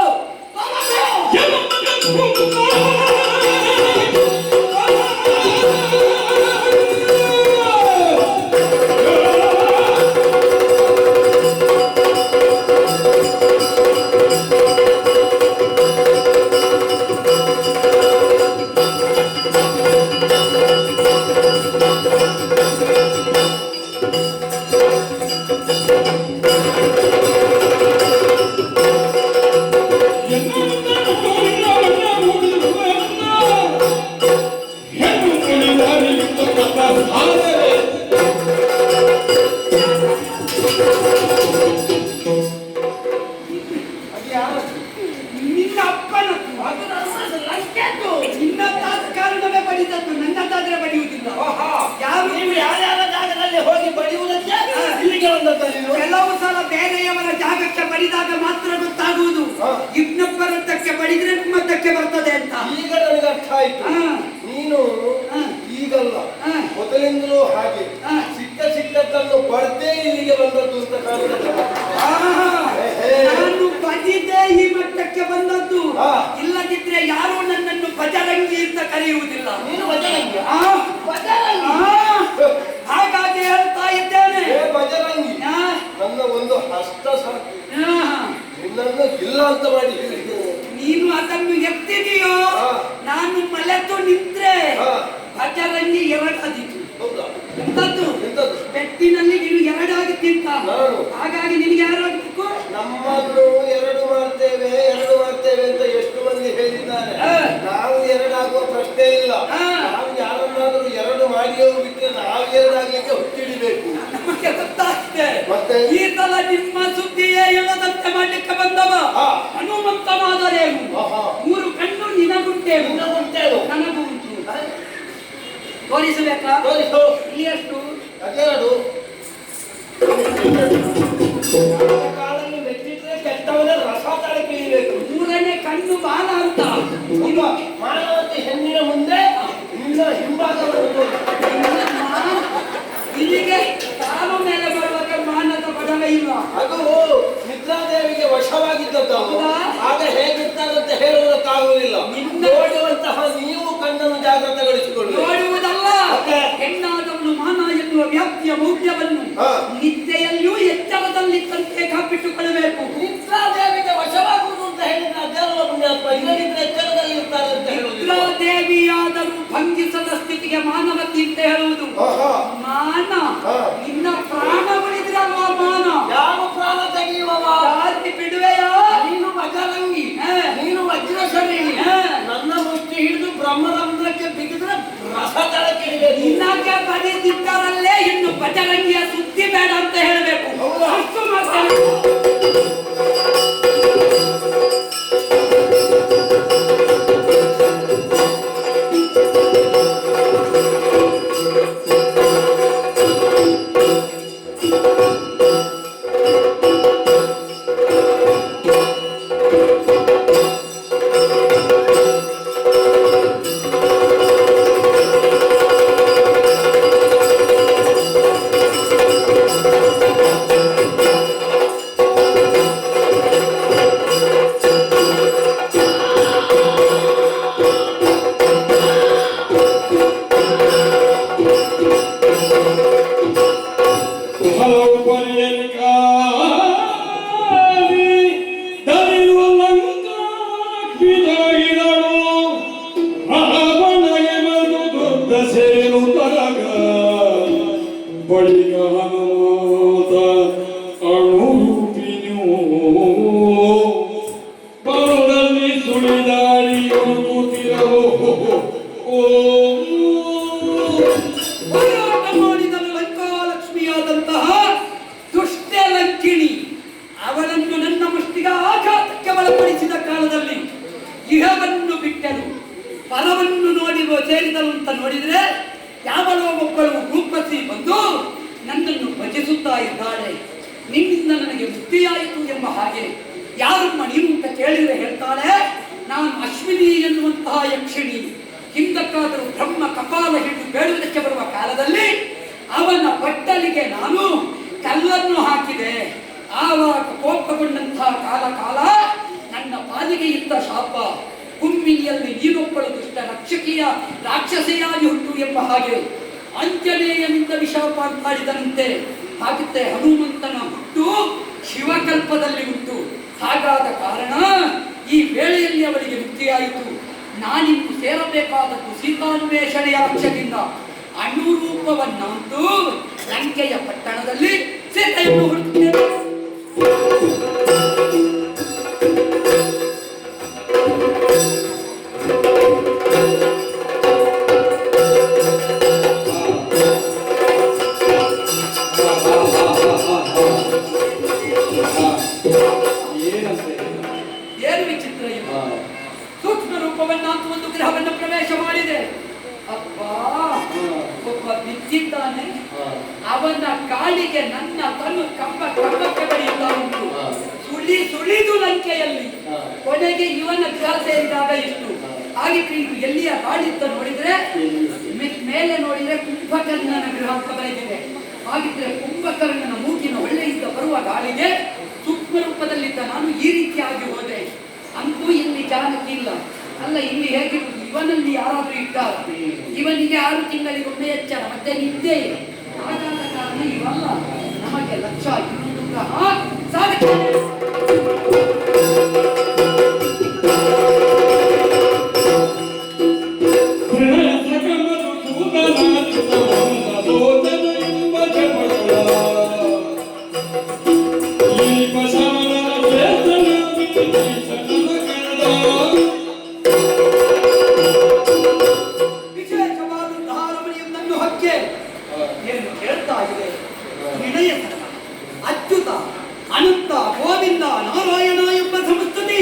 ಕೆಲವು ಸಲ ಬೇರೆಯವರ ಜಾಗಕ್ಕೆ ಬಡಿದಾಗ ಮಾತ್ರ ಗೊತ್ತಾಗುವುದು. ಇನ್ನೊಬ್ಬರದ್ದಕ್ಕೆ ಬಡಿದ್ರೆ ನಿಮ್ಮದ್ದಕ್ಕೆ ಬರ್ತದೆ ಅಂತ. ಈಗ ನನಗೆ ಅರ್ಥ ಆಯ್ತು. ನೀನು ಈಗಲ್ಲ, ಮೊದಲಿಂದಲೂ ಹಾಗೆ ಸಿಕ್ಕದ್ದನ್ನು ಬಡ್ದೇ ಇಲ್ಲಿಗೆ ಬಂದದ್ದು ಅಂತ ಕಾಣುತ್ತದೆ. ನಾನು ಬದಿದೆ ಈ ಮಟ್ಟಕ್ಕೆ ಬಂದದ್ದು. ಇಲ್ಲದಿದ್ರೆ ಯಾರು ನನ್ನನ್ನು ಬಜರಂಗಿ ಅಂತ ಕರೆಯುವುದಿಲ್ಲ. ನೀನು ಬಜರಂಗಿ? ಹಾಗಾಗಿ ಹೇಳ್ತಾ ಇದ್ದೇನೆ, ಬಜರಂಗಿ ನನ್ನ ಒಂದು ಹಸ್ತ ಸಾಕು, ನಿನ್ನನ್ನು ಇಲ್ಲ ಅಂತ ಮಾಡಿ ನೀನು ಅದನ್ನು ಎತ್ತಿದೆಯೋ ನಾನು ಮಲೆತು ನಿಂತ್ರೆ ಬಜರಂಗಿ ಎರಡಾದಿತ್ತು. ಎಂತದ್ದು? ಪೆಟ್ಟಿನಲ್ಲಿ ನೀನು ಎರಡಾಗಿ ತಿಂತ. ಹಾಗಾಗಿ ನಿನಗೆ ಯಾರಾಗಬೇಕು? ನಮ್ಮನ್ನು 2 ಮಾಡ್ತೇವೆ ಅಂತ ಎಷ್ಟು ಮಂದಿ ಹೇಳಿದ್ದಾರೆ. ನಾವು 2 ಆಗುವ ಪ್ರಶ್ನೆ ಇಲ್ಲ. ನಾವು ಯಾರನ್ನಾದ್ರೂ 2 ಮಾಡಿಯೋ ಬಿಟ್ಟರೆ ನಾವು 2 ಆಗ್ಲಿಕ್ಕೆ ಹುಟ್ಟಿಡಬೇಕು. ನಮಗೆ ಗೊತ್ತಾಗ್ತದೆ. ಮತ್ತೆ ಈ ಸಲ ನಿಮ್ಮ ಸುದ್ದಿಯೇ ಹೇಳದಂತೆ ಮಾಡ್ಲಿಕ್ಕೆ ಬಂದವ ಹನುಮಂತನಾದರೇನು? 3 ಕಣ್ಣು ನಿನಗುಂಟೇನು? ನನಗೂ ಉಂಟು. ತೋರಿಸಬೇಕಾ? ತೋರಿಸು. ಎಷ್ಟು? 2 ಕಾಲಲ್ಲಿ ಮೆಚ್ಚಿದ್ರೆ ಕೆಟ್ಟವನ ರಸ ತಳಕಿಳಿಬೇಕು. 3ನೇ ಕಣ್ಣು ಬಾಲ ಅಂತ. ಮಾನವತೆ ಹೆಣ್ಣಿನ ಮುಂದೆ ನಿನ್ನ ಹಿಂಭಾಗವನ್ನು ಇಲ್ಲಿಗೆ ಕಾಲು ಮೇಲೆ ಬರುವಾಗ ಮಾನದ ಬಡವೆ ಇಲ್ಲ. ಅದು ನಿದ್ರಾದೇವಿಗೆ ವಶವಾಗಿದ್ದದ್ದು. ಆಗ ಹೇಗಿರ್ತಾರಂತ ಹೇಳುವುದಕ್ಕಾಗುವುದಿಲ್ಲ. ನೋಡುವಂತಹ ನೀವು ಕಣ್ಣನ್ನು ಜಾಗ್ರತೆಗೊಳಿಸಿಕೊಳ್ಳಿ. ನೋಡುವುದಲ್ಲ, ಹೆಣ್ಣಾದವನು ಮಾನ ಎನ್ನುವ ವ್ಯಾಪ್ತಿಯ ಮೌಲ್ಯವನ್ನು ನಿದ್ದೆಯಲ್ಲಿಯೂ ಎಚ್ಚರದಲ್ಲಿದ್ದಂತೆ ಕಾಪಿಟ್ಟುಕೊಳ್ಳಬೇಕು. ನಿದ್ರಾದೇವಿಗೆ ವಶವಾಗುವುದು ಅಂತ ಹೇಳಿದ್ರೆ ಅದೆಲ್ಲ ಪುಣ್ಯಾತ್ಮ. ಇಲ್ಲದಿದ್ರೆ ಎಚ್ಚರದಲ್ಲಿ ಇರ್ತಾರೆ ಅಂತ ಹೇಳುವುದು. ನಿದ್ರಾದೇವಿಯಾದರೂ ಭಂಗಿಸದ ಸ್ಥಿತಿಗೆ ಮಾನವತಿ ಅಂತ ಹೇಳುವುದು. ಮಾನ ನಿನ್ನ ಪ್ರಾಣ ಉಳಿದ್ರಲ್ವಾ ಮಾನ? ಯಾವ ಪ್ರಾಣ ತೆಗೆಯುವವ? ಜಾತಿ ಬಿಡುವೆಯಾ? ನೀನು ಬಜರಂಗಿ, ನೀನು ವಜ್ರಶರೀರಿ. ನನ್ನ ಮುಷ್ಟಿ ಹಿಡಿದು ಬ್ರಹ್ಮರಂಧ್ರಕ್ಕೆ ಬಿಗಿದ್ರೆ ರಸ ತಳಕಿಳಿಬೇಕು. ನಿನ್ನಕ್ಕೆ ಬರೀತಿದ್ದರಲ್ಲೇ ಇನ್ನು ಬಜರಂಗಿಯ ಸುದ್ದಿ ಬೇಡ ಅಂತ ಹೇಳಬೇಕು. ಅಷ್ಟು ಮಾತಾಡ. ಪರಿಯಲಿಕಾರಿ ದರಿಯುವ ಲಂಕಾಕ್ಷಿದಾಗಿದಳು ರಾವಣಗೆ ಮದು ದೊಡ್ಡ ಸೇರು ತರಗ ಬಳಿಗ ಹನುಮಂತ ಅಣುರೂಪಿಣಿಯು ಬರುದಲ್ಲಿ ಸುಳಿದಾಡಿಯೊಳು ಕೂತಿರಲು ಹೋರಾಟ ಮಾಡಿದನು ಲಂಕಾಲಕ್ಷ್ಮಿಯಾದಂತಹ ದುಷ್ಟ ಲಂಕಿಣಿ. ಅವಳನ್ನು ನನ್ನ ಮುಷ್ಟಿಗೆ ಆಘಾತಕ್ಕೆ ಒಳಪಡಿಸಿದ ಕಾಲದಲ್ಲಿ ಇಹವನ್ನು ಬಿಟ್ಟರು, ಪರವನ್ನು ನೋಡಿ ಸೇರಿದಳು ಅಂತ ನೋಡಿದ್ರೆ ಯಾವಳೋ ಒಬ್ಬಳು ರೂಪಸಿ ಬಂದು ನನ್ನನ್ನು ಭಜಿಸುತ್ತಾ ಇದ್ದಾಳೆ. ನಿನ್ನಿಂದ ನನಗೆ ಮುಕ್ತಿಯಾಯಿತು ಎಂಬ ಹಾಗೆ ಯಾರಮ್ಮ ನೀನು ಅಂತ ಕೇಳಿದರೆ ಹೇಳ್ತಾಳೆ, ನಾನು ಅಶ್ವಿನಿ ಎನ್ನುವಂತಹ ಯಕ್ಷಿಣಿ. ಹಿಂದಕ್ಕಾದರೂ ಬ್ರಹ್ಮ ಕಪಾಲ ಹಿಡಿದು ಬೇಡುವುದಕ್ಕೆ ಬರುವ ಕಾಲದಲ್ಲಿ ಅವನ ಬಟ್ಟಲಿಗೆ ನಾನು ಕಲ್ಲನ್ನು ಹಾಕಿದೆ. ಆವಾಗ ಕೋಪಗೊಂಡಂತಹ ಕಾಲ ನನ್ನ ಪಾಲಿಗೆ ಇದ್ದ ಶಾಪ, ಕುಮ್ಮಿನಿಯಲ್ಲಿ ನೀನೊಬ್ಬಳು ದುಷ್ಟ ರಕ್ಷಕಿಯ ರಾಕ್ಷಸಿಯಾಗಿ ಹುಟ್ಟು ಎಂಬ ಹಾಗೆ ಆಂಜನೇಯನಿಂದ ವಿಶಾಪ ಮಾಡಿದಂತೆ. ಹಾಗಿದ್ದೆ ಹನುಮಂತನ ಹುಟ್ಟು ಶಿವಕಲ್ಪದಲ್ಲಿ ಉಂಟು. ಹಾಗಾದ ಕಾರಣ ಈ ವೇಳೆಯಲ್ಲಿ ಅವಳಿಗೆ ಮುಕ್ತಿಯಾಯಿತು. ನಾನಿನ್ನು ಸೇರಬೇಕಾದದ್ದು ಸೀತಾನ್ವೇಷಣೆಯ ಲಕ್ಷ್ಯದಿಂದ ಅನುರೂಪವನ್ನಂತೂ ಲಂಕೆಯ ಪಟ್ಟಣದಲ್ಲಿ ಸೀತೆಯನ್ನು ಹುಡುಕುತ್ತೇವೆ. ಏನು ವಿಚಿತ್ರ ಇದು! ಸೂಕ್ಷ್ಮ ರೂಪವನ್ನಂತೂ ಒಂದು ಗೃಹವನ್ನು ಪ್ರವೇಶ ಮಾಡಿದೆ. ಅಪ್ಪಾ, ಒಬ್ಬ ಬಿದ್ದಿದ್ದಾನೆ. ಅವನ ಕಾಲಿಗೆ ನನ್ನ ತನು ಕಂಬಕ್ಕೆ ಬಡಿಯುತ್ತಾ ಉಂಟು. ಸುಳಿದು ಲಂಕೆಯಲ್ಲಿ ಕೊನೆಗೆ ಇವನ ಗೃಹ ಸೇರಿದಾಗ ಇಷ್ಟು. ಹಾಗೆ ಇದು ಎಲ್ಲಿಯ ಹಾಡಿದ್ದ ನೋಡಿದ್ರೆ ಮೇಲೆ ನೋಡಿದ್ರೆ ಕುಂಭಕರ್ಣನ ಗೃಹ ಅಂತ ಬರೆದಿದೆ. ಹಾಗಿದ್ರೆ ಕುಂಭಕರ್ಣನ ಮೂಗಿನ ಒಳ್ಳೆಯಿಂದ ಬರುವ ಗಾಳಿಗೆ ಸೂಕ್ಷ್ಮ ರೂಪದಲ್ಲಿದ್ದ ನಾನು ಈ ರೀತಿಯಾಗಿ ಹೋದೆ. ಅಂತೂ ಇಲ್ಲಿ ಜಾನಕಿ ಇಲ್ಲ. ಅಲ್ಲ, ಇಲ್ಲಿ ಹೇಗಿರುವುದು? ಇವನಲ್ಲಿ ಯಾರಾದ್ರೂ ಇದ್ದಾರ? ಇವನಿಗೆ 6 ತಿಂಗಳಿಗೊಮ್ಮೆ ಎಚ್ಚರ, ಮತ್ತೆ ನಿದ್ದೆ. ಹಾಗಾದ ಕಾರಣ ಇವಲ್ಲ, ನಮಗೆ ಲಕ್ಷ ಇನ್ನೊಂದು ಗ್ರಹ ಸಾಧನೆ. ಏನು ಕೇಳ್ತಾ ಇದೆ? ವಿನಯ ಧರ್ಮ, ಅಚ್ಯುತ, ಅನಂತ, ಗೋವಿಂದ, ನಾರಾಯಣ ಎಂಬ ಸಂಸ್ತುತಿ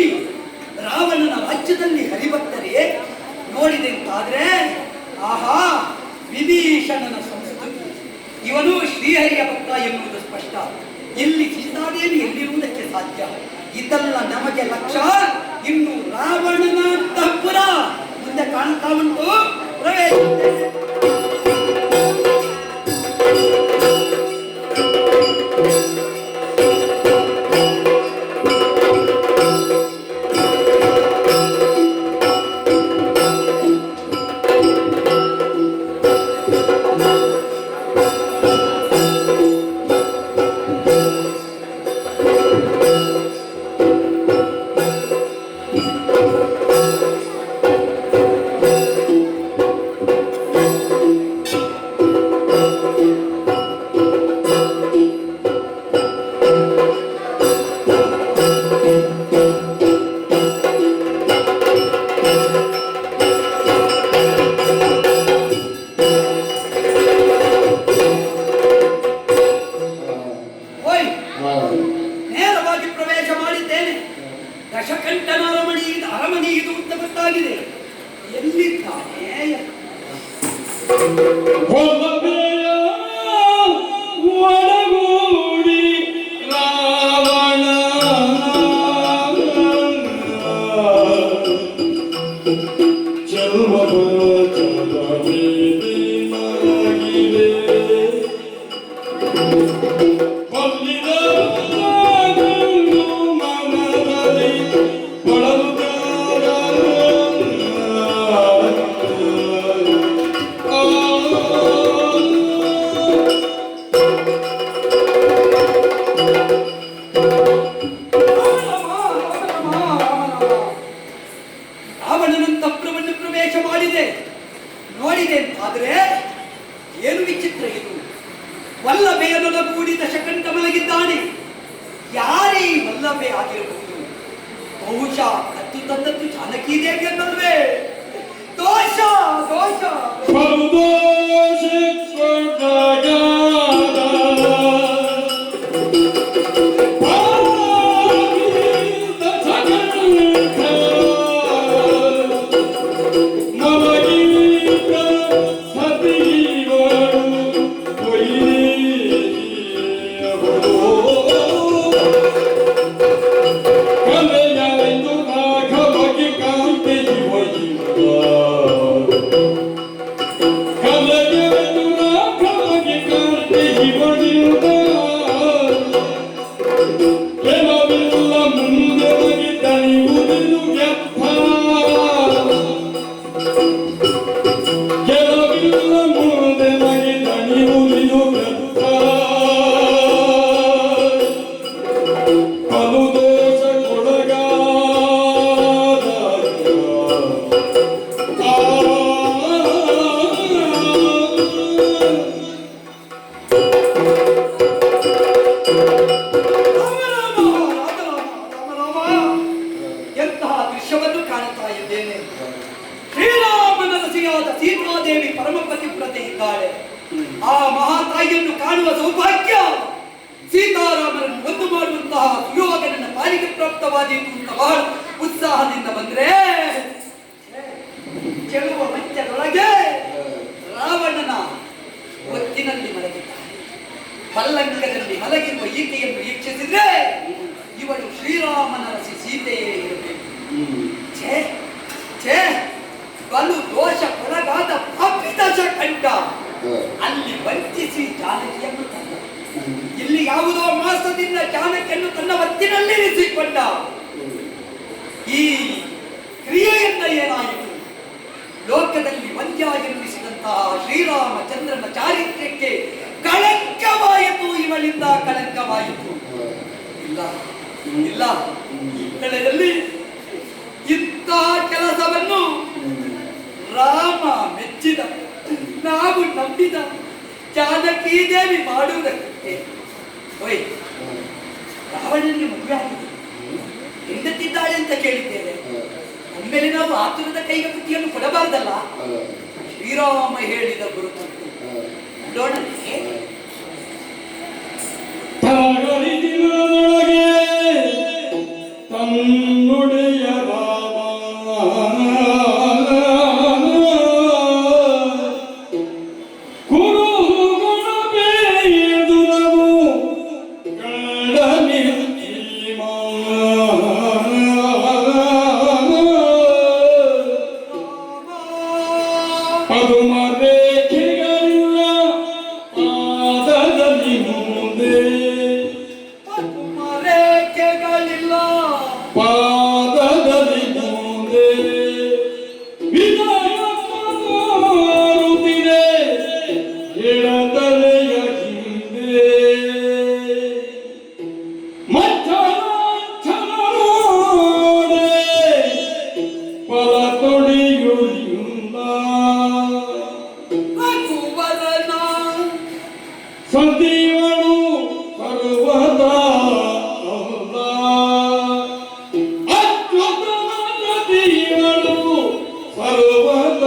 ರಾವಣನ ರಾಜ್ಯದಲ್ಲಿ ಹರಿಭಕ್ತರೇ ನೋಡಿದೆಂತಾದ್ರೆ, ಆಹಾ, ವಿಭೀಷಣನ ಸಂಸ್ಕೃತಿ. ಇವನು ಶ್ರೀಹರಿಯ ಭಕ್ತ ಎನ್ನುವುದು ಸ್ಪಷ್ಟ. ಇಲ್ಲಿ ಸೀತಾದೇವಿ ಎಲ್ಲಿರುವುದಕ್ಕೆ ಸಾಧ್ಯ? ಇದೆಲ್ಲ ನಮಗೆ ಲಕ್ಷ. ಇನ್ನು ರಾವಣನ ಅಂತಃಪುರ ಮುಂದೆ ಕಾಣ್ತಾ ಉಂಟು. ಪ್ರವೇಶ ವಲ್ಲಭೆಯನ್ನು ಕೂಡಿದ ಶಕಂಠ ಮಲಗಿದ್ದಾನೆ. ಯಾರೇ ವಲ್ಲಭೆ ಆಗಿರಬಹುದು? ಬಹುಶಃ ಕತ್ತು ತಂದದ್ದು ಜಾನಕಿ ದೇವಿ ಅನ್ನಲ್ವೇ? ದೋಷ ದೋಷ ಸೀತಾದೇವಿ ಪರಮಪತಿವ್ರತೆ ಇದ್ದಾಳೆ. ಆ ಮಹಾತಾಯಿಯನ್ನು ಕಾಣುವ ಸೌಭಾಗ್ಯ ಸೀತಾರಾಮರನ್ನು ಒಂದು ಮಾಡುವಂತಹ ಸುಯೋಗ ನನ್ನ ಪಾಲಿಗೆ ಪ್ರಾಪ್ತವಾದೀತು ಅಂತ ಬಹಳ ಉತ್ಸಾಹದಿಂದ ಬಂದ್ರೆ ಚೆಲುವ ಮಂಚದೊಳಗೆ ರಾವಣನ ಒತ್ತಿನಲ್ಲಿ ಮಲಗಿದ್ದಾನೆ. ಪಲ್ಲಂಕದಲ್ಲಿ ಮಲಗಿರುವ ಈಕೆಯನ್ನು ವೀಕ್ಷಿಸಿದ್ರೆ ಇವಳು ಶ್ರೀರಾಮನ ರಸಿ ಸೀತೆಯೇ ಇರಬೇಕು. ಛೇ ಛೇ ಬಲು ದೋಷ ಒಳಗಾದ ಅಪಿದಶ ಕಂಡ ಅಲ್ಲಿ ವಂಚಿಸಿ ಜಾನಕಿಯನ್ನು ತಂದ. ಇಲ್ಲಿ ಯಾವುದೋ ಮಾಸದಿಂದ ಜಾನಕಿಯನ್ನು ತನ್ನ ಒತ್ತಿನಲ್ಲಿ ಇರಿಸಿಕೊಂಡ. ಈ ಕ್ರಿಯೆಯಿಂದ ಏನಾಯಿತು? ಲೋಕದಲ್ಲಿ ವಂದ್ಯ ಎನ್ನಿಸಿದಂತಹ ಶ್ರೀರಾಮಚಂದ್ರನ ಚಾರಿತ್ರ್ಯಕ್ಕೆ ಕಳಂಕವಾಯಿತು. ಇವಳಿಂದ ಕಳಂಕವಾಯಿತು. ಇಲ್ಲ ಇಲ್ಲ, ಈ ಕಳೆಯಲ್ಲಿ ಇಂತಹ ಕೆಲಸವನ್ನು ರಾಮ ಮೆಚ್ಚಿದ, ನಾವು ನಂಬಿದ ಜಾನಕಿ ದೇವಿ ಮಾಡುವುದಕ್ಕೆ ಓಯ್ ರಾವಣನಿಗೆ ಮದುವೆ ಆಗಿದೆ, ಹೆಂಡತಿದ್ದಾಳೆ ಅಂತ ಕೇಳಿದ್ದೇವೆ. ಒಮ್ಮೆಲೆ ನಾವು ಆತುರದ ಕೈಗೆ ಬುದ್ಧಿಯನ್ನು ಕೊಡಬಾರ್ದಲ್ಲ. ಶ್ರೀರಾಮ ಹೇಳಿದ ಗುರುತು ನೋಡೋಣ. ತನ್ನುಡೆಯ ರಾಮ ಸಂದೀವನು ಸರ್ವದ ಅಚ್ಯುತನದೀವನು ಸರ್ವದ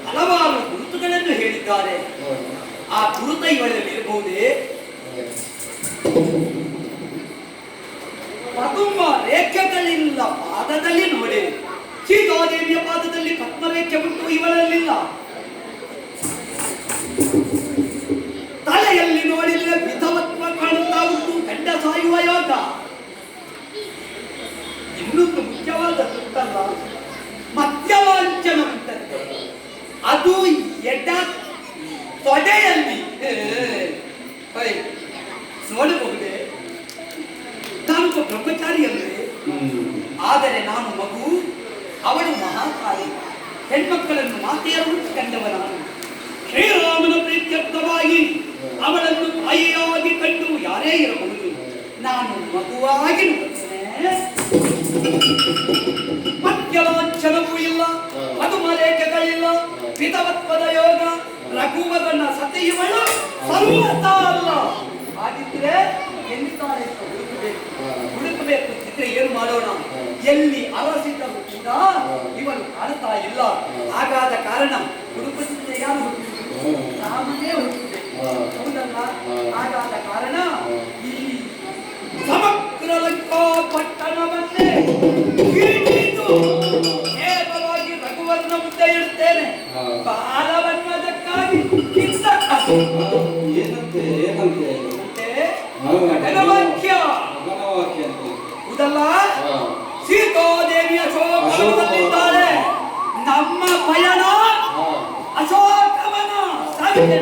ಹಲವಾರು ಗುರುತುಗಳನ್ನು ಹೇಳಿದ್ದಾರೆ. ಆ ಗುರುತ ಇವರಲ್ಲಿ ಇರಬಹುದೇ? ಪ್ರಥಮ ರೇಖೆಗಳಿಲ್ಲ ಪಾದದಲ್ಲಿ ನೋಡಿ. ಸೀತಾದೇವಿಯ ಪಾದದಲ್ಲಿ ಪದ್ಮರೇಖೆ ಉಂಟು, ಇವರಲ್ಲಿಲ್ಲ. ತಲೆಯಲ್ಲಿ ನೋಡಿದ್ರೆ ವಿಧವತ್ವ ಕಾಣುತ್ತಾ ಉಂಟು, ಗಂಡ ಸಾಯುವ ಯೋಗ. ಇನ್ನೊಂದು ಮುಖ್ಯವಾದ ಗುರುತಲ್ಲ, ಮದ್ಯವಾಂಚನ ಉಂಟಂತೆ. ಅದು ಎಡ ತೊಡೆಯಲ್ಲಿ ನೋಡಬಹುದೇ? ನಾನು ಬ್ರಹ್ಮಚಾರಿಯಲ್ಲೇ, ಆದರೆ ನಾನು ಮಗು, ಅವಳು ಮಹಾಕಾಳಿ. ಮಾತೆಯನ್ನು ಕಂಡವ ನಾನು. ಶ್ರೀರಾಮನ ಪ್ರೀತ್ಯರ್ಥವಾಗಿ ಅವಳನ್ನು ತಾಯಿಯಾಗಿ ಕಂಡು ಯಾರೇ ಇರಬಹುದು, ನಾನು ಮಗುವಾಗಿ ನೋಡುತ್ತೇನೆ. ಮಧ್ಯಲಾಂಛನವೂ ಇಲ್ಲ, ಮಧುಮರೇಖೆಗಳಿಲ್ಲ, ಪಿತವತ್ವದ ಯೋಗ, ರಘುವರನ ಸತಿಯವಳು ಸರ್ವತ ಅಲ್ಲ. ಹಾಗಿದ್ರೆ ಎಲ್ಲಿದ್ದಾಳೆ ಅಂತ ಹುಡುಕಬೇಕು. ಚಿತ್ರ ಏನು ಮಾಡೋಣ? ಎಲ್ಲಿ ಅರಸಿದರೂ ಕೂಡ ಇವನು ಕಾಣ್ತಾ ಇಲ್ಲ. ಹಾಗಾದ ಕಾರಣ ಹುಡುಕುತ್ತಿದ್ದರೆ ಯಾರು ಹುಡುಕುವುದು? ರಾಮನೇ ಹುಡುಕಬೇಕು, ಹೌದಲ್ಲ? ಹಾಗಾದ ಕಾರಣ ಈ ಸಮಗ್ರ ಲಂಕಾ ಪಟ್ಟಣವನ್ನೇ ಹಿಡಿದು ನೇರವಾಗಿ ರಘುವರನ ಮುಂದೆ ಇಡ್ತೇನೆ. ಬಾಲವನ್ನದಕ್ಕಾಗಿ ಏನಂತೆ ಏನಂತೆ ಘನವಾಕ್ಯ ಹೌದಲ್ಲ? ಸೀತಾದೇವಿಯ ಅಶೋಕವನದಲ್ಲಿದ್ದಾಳೆ. ನಮ್ಮ ಪಯಣ ಅಶೋಕವನ ಸಾಗಿದೆ.